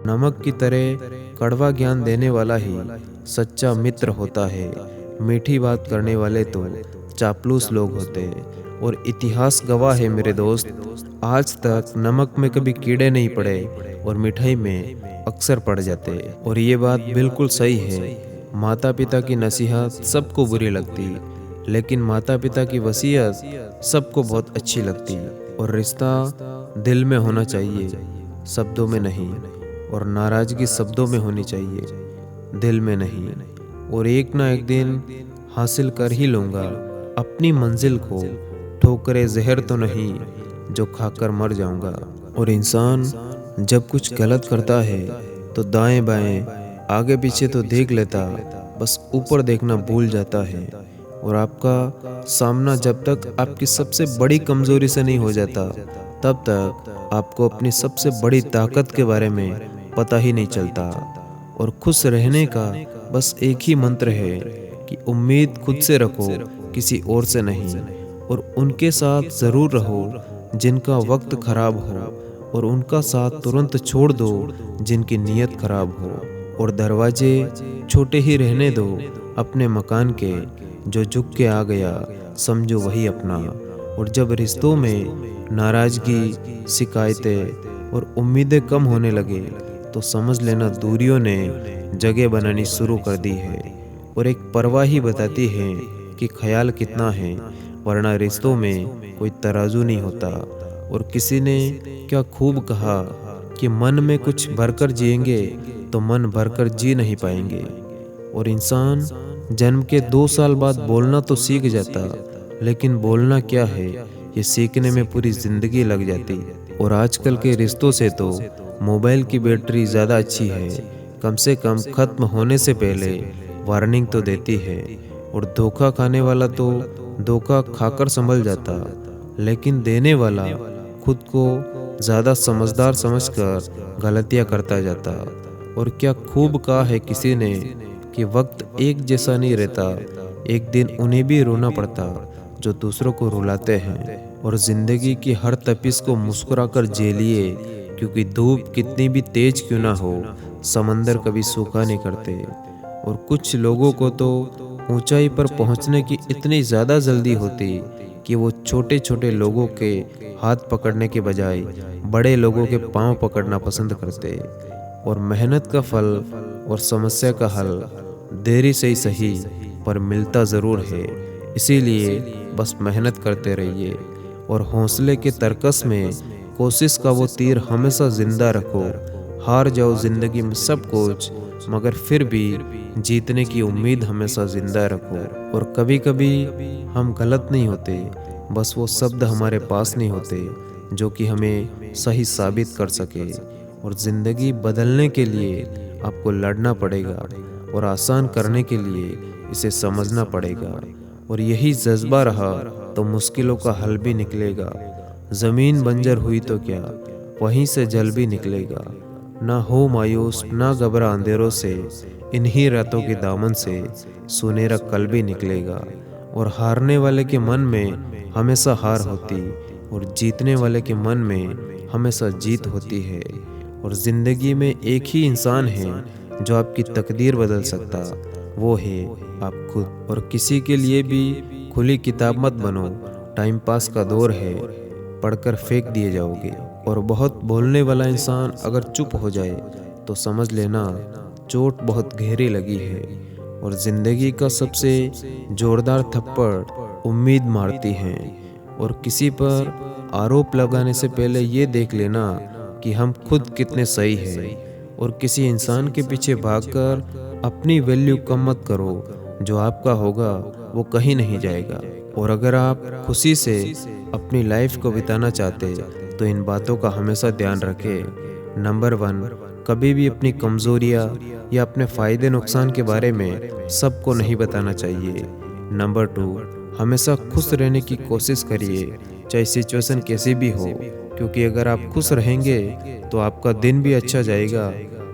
नमक की तरह कड़वा ज्ञान देने वाला ही सच्चा मित्र होता है। मीठी बात करने वाले तो चापलूस लोग होते हैं। और इतिहास गवाह है मेरे दोस्त, आज तक नमक में कभी कीड़े नहीं पड़े और मिठाई में अक्सर पड़ जाते। और ये बात बिल्कुल सही है। माता पिता की नसीहत सबको बुरी लगती, लेकिन माता पिता की वसीयत सबको बहुत अच्छी लगती। और रिश्ता दिल में होना चाहिए, शब्दों में नहीं। और नाराज़गी शब्दों में होनी चाहिए, दिल में नहीं। और एक ना एक दिन हासिल कर ही लूँगा अपनी मंजिल को। ठोकरे जहर तो नहीं जो खाकर मर जाऊँगा। और इंसान जब कुछ गलत करता है तो दाएं बाएं आगे पीछे तो देख लेता, बस ऊपर देखना भूल जाता है। और आपका सामना जब तक आपकी सबसे बड़ी कमज़ोरी से नहीं हो जाता, तब तक आपको अपनी सबसे बड़ी ताकत के बारे में पता ही नहीं चलता। और खुश रहने का बस एक ही मंत्र है कि उम्मीद खुद से रखो, किसी और से नहीं। और उनके साथ ज़रूर रहो जिनका वक्त ख़राब हो, और उनका साथ तुरंत छोड़ दो जिनकी नीयत ख़राब हो। और दरवाजे छोटे ही रहने दो अपने मकान के, जो झुक के आ गया समझो वही अपना। और जब रिश्तों में नाराज़गी, शिकायतें और उम्मीदें कम होने लगे तो समझ लेना दूरियों ने जगह बनानी शुरू कर दी है। और एक परवाह ही बताती है कि ख्याल कितना है, वरना रिश्तों में कोई तराजू नहीं होता। और किसी ने क्या खूब कहा कि मन में कुछ भरकर जिएंगे तो मन भरकर जी नहीं पाएंगे। और इंसान जन्म के 2 साल बाद बोलना तो सीख जाता, लेकिन बोलना क्या है ये सीखने में पूरी ज़िंदगी लग जाती। और आजकल के रिश्तों से तो मोबाइल की बैटरी ज़्यादा अच्छी है, कम से कम ख़त्म होने से पहले वार्निंग तो देती है। और धोखा खाने वाला तो धोखा खाकर संभल जाता, लेकिन देने वाला खुद को ज़्यादा समझदार समझकर गलतियां करता जाता। और क्या खूब कहा है किसी ने कि वक्त एक जैसा नहीं रहता, एक दिन उन्हें भी रोना पड़ता जो दूसरों को रुलाते हैं। और ज़िंदगी की हर तपिश को मुस्कुराकर झेलिए, क्योंकि धूप कितनी भी तेज क्यों ना हो, समंदर कभी सूखा नहीं करते। और कुछ लोगों को तो ऊंचाई पर पहुंचने की इतनी ज़्यादा जल्दी होती कि वो छोटे छोटे लोगों के हाथ पकड़ने के बजाय बड़े लोगों के पांव पकड़ना पसंद करते। और मेहनत का फल और समस्या का हल देरी से ही सही पर मिलता ज़रूर है। इसीलिए बस मेहनत करते रहिए और हौसले के तरकस में कोशिश का वो तीर हमेशा ज़िंदा रखो। हार जाओ ज़िंदगी में सब कुछ, मगर फिर भी जीतने की उम्मीद हमेशा ज़िंदा रखो। और कभी कभी हम गलत नहीं होते, बस वो शब्द हमारे पास नहीं होते जो कि हमें सही साबित कर सके। और ज़िंदगी बदलने के लिए आपको लड़ना पड़ेगा, और आसान करने के लिए इसे समझना पड़ेगा। और यही जज्बा रहा तो मुश्किलों का हल भी निकलेगा। ज़मीन बंजर हुई तो क्या, वहीं से जल भी निकलेगा। ना हो मायूस, ना घबरा अंधेरों से, इन्हीं रातों के दामन से सुनहरा कल भी निकलेगा। और हारने वाले के मन में हमेशा हार होती, और जीतने वाले के मन में हमेशा जीत होती है। और ज़िंदगी में एक ही इंसान है जो आपकी तकदीर बदल सकता, वो है आप खुद। और किसी के लिए भी खुली किताब मत बनो, टाइम पास का दौर है, पढ़कर फेंक दिए जाओगे। और बहुत बोलने वाला इंसान अगर चुप हो जाए तो समझ लेना चोट बहुत गहरी लगी है। और ज़िंदगी का सबसे ज़ोरदार थप्पड़ उम्मीद मारती है। और किसी पर आरोप लगाने से पहले ये देख लेना कि हम खुद कितने सही हैं। और किसी इंसान के पीछे भागकर अपनी वैल्यू कम मत करो, जो आपका होगा वो कहीं नहीं जाएगा। और अगर आप खुशी से अपनी लाइफ को बिताना चाहते तो इन बातों का हमेशा ध्यान रखें। नंबर 1, कभी भी अपनी कमज़ोरियाँ या अपने फ़ायदे नुकसान के बारे में सबको नहीं बताना चाहिए। नंबर 2, हमेशा खुश रहने की कोशिश करिए, चाहे सिचुएशन कैसी भी हो, क्योंकि अगर आप खुश रहेंगे तो आपका दिन भी अच्छा जाएगा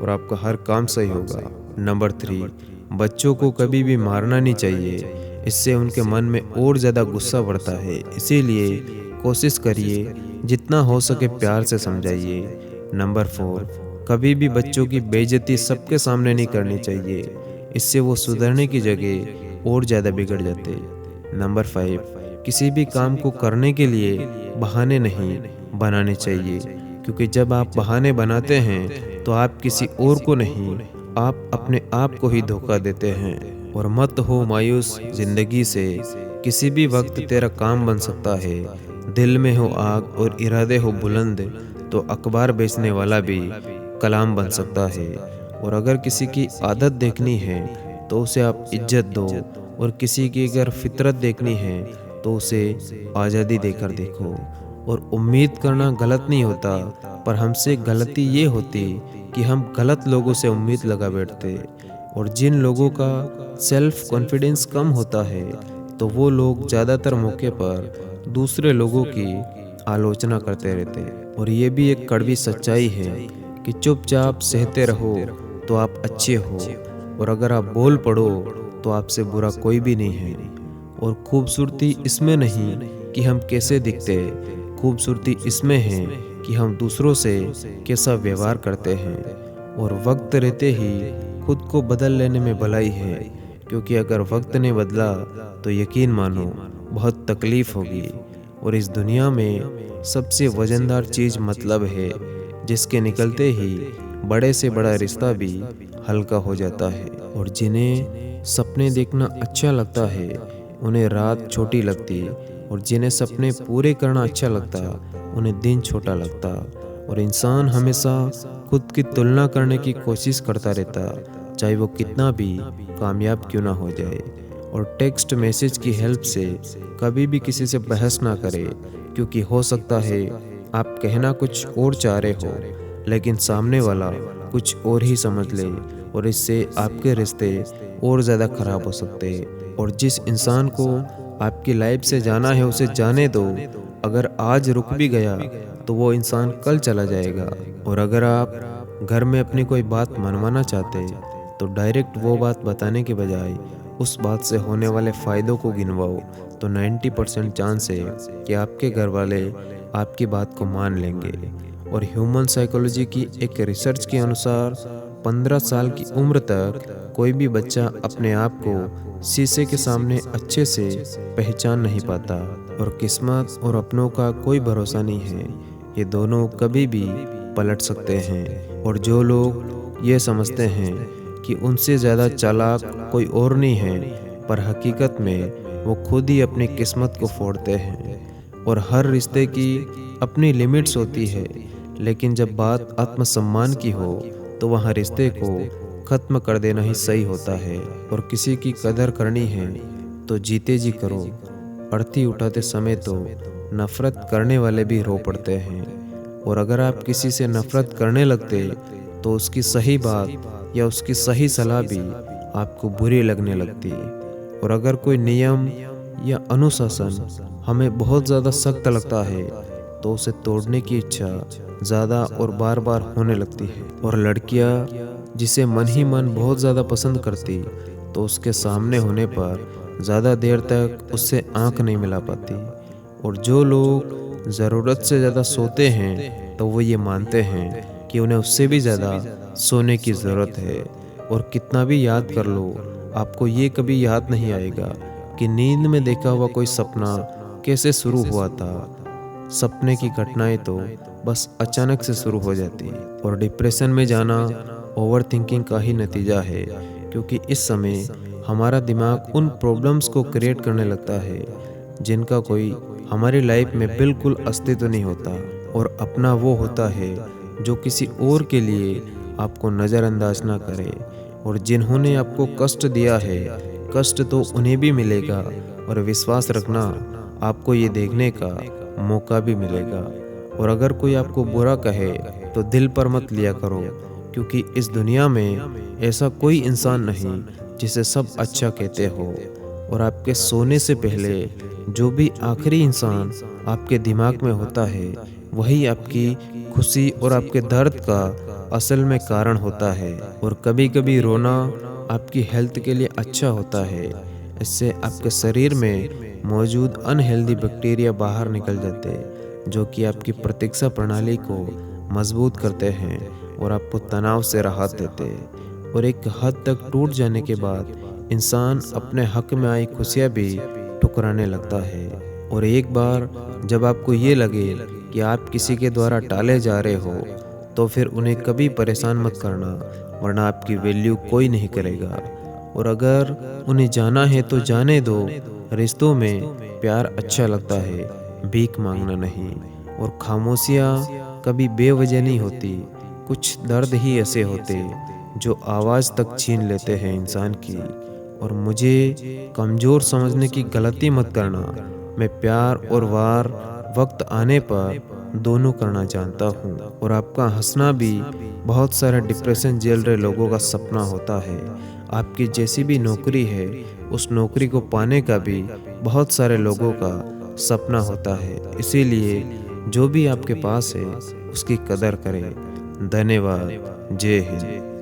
और आपका हर काम सही होगा। नंबर 3, बच्चों को कभी भी मारना नहीं चाहिए, इससे उनके मन में और ज़्यादा गुस्सा बढ़ता है। इसीलिए कोशिश करिए जितना हो सके प्यार से समझाइए। नंबर 4, कभी भी बच्चों की बेइज्जती सबके सामने नहीं करनी चाहिए, इससे वो सुधरने की जगह और ज़्यादा बिगड़ जाते। नंबर 5, किसी भी काम को करने के लिए बहाने नहीं बनाने चाहिए, क्योंकि जब आप बहाने बनाते हैं तो आप किसी और को नहीं, आप अपने आप को ही धोखा देते हैं। और मत हो मायूस जिंदगी से, किसी भी वक्त तेरा काम बन सकता है। दिल में हो आग और इरादे हो बुलंद, तो अखबार बेचने वाला भी कलाम बन सकता है। और अगर किसी की आदत देखनी है तो उसे आप इज्जत दो, और किसी की अगर फितरत देखनी है तो उसे आज़ादी देकर देखो। और उम्मीद करना गलत नहीं होता, पर हमसे गलती ये होती कि हम गलत लोगों से उम्मीद लगा बैठते। और जिन लोगों का सेल्फ कॉन्फिडेंस कम होता है तो वो लोग ज़्यादातर मौके पर दूसरे लोगों की आलोचना करते रहते। और ये भी एक कड़वी सच्चाई है कि चुपचाप सहते रहो तो आप अच्छे हो, और अगर आप बोल पड़ो तो आपसे बुरा कोई भी नहीं है। और खूबसूरती इसमें नहीं कि हम कैसे दिखते, खूबसूरती इसमें है कि हम दूसरों से कैसा व्यवहार करते हैं। और वक्त रहते ही खुद को बदल लेने में भलाई है, क्योंकि अगर वक्त ने बदला तो यकीन मानो बहुत तकलीफ होगी। और इस दुनिया में सबसे वजनदार चीज़ मतलब है, जिसके निकलते ही बड़े से बड़ा रिश्ता भी हल्का हो जाता है। और जिन्हें सपने देखना अच्छा लगता है उन्हें रात छोटी लगती, और जिन्हें सपने पूरे करना अच्छा लगता उन्हें दिन छोटा लगता। और इंसान हमेशा खुद की तुलना करने की कोशिश करता रहता, चाहे वो कितना भी कामयाब क्यों ना हो जाए। और टेक्स्ट मैसेज की हेल्प से कभी भी किसी से बहस ना करे, क्योंकि हो सकता है आप कहना कुछ और चाह रहे हो लेकिन सामने वाला कुछ और ही समझ ले, और इससे आपके रिश्ते और ज़्यादा खराब हो सकते हैं। और जिस इंसान को आपकी लाइफ से जाना है उसे जाने दो, अगर आज रुक भी गया तो वो इंसान कल चला जाएगा। और अगर आप घर में अपनी कोई बात मनवाना चाहते तो डायरेक्ट वो बात बताने के बजाय उस बात से होने वाले फ़ायदों को गिनवाओ, तो 90% चांस है कि आपके घर वाले आपकी बात को मान लेंगे। और ह्यूमन साइकोलॉजी की एक रिसर्च के अनुसार 15 साल की उम्र तक कोई भी बच्चा अपने आप को शीशे के सामने अच्छे से पहचान नहीं पाता। और किस्मत और अपनों का कोई भरोसा नहीं है, ये दोनों कभी भी पलट सकते हैं। और जो लोग ये समझते हैं कि उनसे ज़्यादा चालाक कोई और नहीं है, पर हकीकत में वो खुद ही अपनी किस्मत को फोड़ते हैं। और हर रिश्ते की अपनी लिमिट्स होती है, लेकिन जब बात आत्मसम्मान की हो तो वहाँ रिश्ते को ख़त्म कर देना ही सही होता है। और किसी की कदर करनी है तो जीते जी करो। अर्थी उठाते समय तो नफ़रत करने वाले भी रो पड़ते हैं। और अगर आप किसी से नफ़रत करने लगते तो उसकी सही बात या उसकी सही सलाह भी आपको बुरी लगने लगती। और अगर कोई नियम या अनुशासन हमें बहुत ज़्यादा सख्त लगता है तो उसे तोड़ने की इच्छा ज़्यादा और बार बार होने लगती है। और लड़कियाँ जिसे मन ही मन बहुत ज़्यादा पसंद करती तो उसके सामने होने पर ज़्यादा देर तक उससे आंख नहीं मिला पाती। और जो लोग ज़रूरत से ज़्यादा सोते हैं तो वो ये मानते हैं कि उन्हें उससे भी ज़्यादा सोने की ज़रूरत है। और कितना भी याद कर लो, आपको ये कभी याद नहीं आएगा कि नींद में देखा हुआ कोई सपना कैसे शुरू हुआ था। सपने की घटनाएं तो बस अचानक से शुरू हो जाती। और डिप्रेशन में जाना ओवर थिंकिंग का ही नतीजा है, क्योंकि इस समय हमारा दिमाग उन प्रॉब्लम्स को क्रिएट करने लगता है जिनका कोई हमारी लाइफ में बिल्कुल अस्तित्व नहीं होता। और अपना वो होता है जो किसी और के लिए आपको नज़रअंदाज ना करे। और जिन्होंने आपको कष्ट दिया है, कष्ट तो उन्हें भी मिलेगा, और विश्वास रखना आपको ये देखने का मौका भी मिलेगा। और अगर कोई आपको बुरा कहे तो दिल पर मत लिया करो, क्योंकि इस दुनिया में ऐसा कोई इंसान नहीं जिसे सब अच्छा कहते हो। और आपके सोने से पहले जो भी आखिरी इंसान आपके दिमाग में होता है वही आपकी खुशी और आपके दर्द का असल में कारण होता है। और कभी कभी रोना आपकी हेल्थ के लिए अच्छा होता है, इससे आपके शरीर में मौजूद अनहेल्दी बैक्टीरिया बाहर निकल जाते हैं, जो कि आपकी प्रतिरक्षा प्रणाली को मजबूत करते हैं। और आपको तनाव से राहत देते। और एक हद तक टूट जाने के बाद इंसान अपने हक में आई खुशियाँ भी ठुकराने लगता है। और एक बार जब आपको ये लगे कि आप किसी के द्वारा टाले जा रहे हो, तो फिर उन्हें कभी परेशान मत करना, वरना आपकी वैल्यू कोई नहीं करेगा। और अगर उन्हें जाना है तो जाने दो। रिश्तों में प्यार अच्छा लगता है, भीख मांगना नहीं। और खामोशियाँ कभी बेवजह नहीं होती, कुछ दर्द ही ऐसे होते जो आवाज़ तक छीन लेते हैं इंसान की। और मुझे कमज़ोर समझने की गलती मत करना, मैं प्यार और वार वक्त आने पर दोनों करना जानता हूँ। और आपका हंसना भी बहुत सारे डिप्रेशन झेल रहे लोगों का सपना होता है। आपकी जैसी भी नौकरी है, उस नौकरी को पाने का भी बहुत सारे लोगों का सपना होता है। इसीलिए जो भी आपके पास है उसकी कदर करें। धन्यवाद। जय हिंद।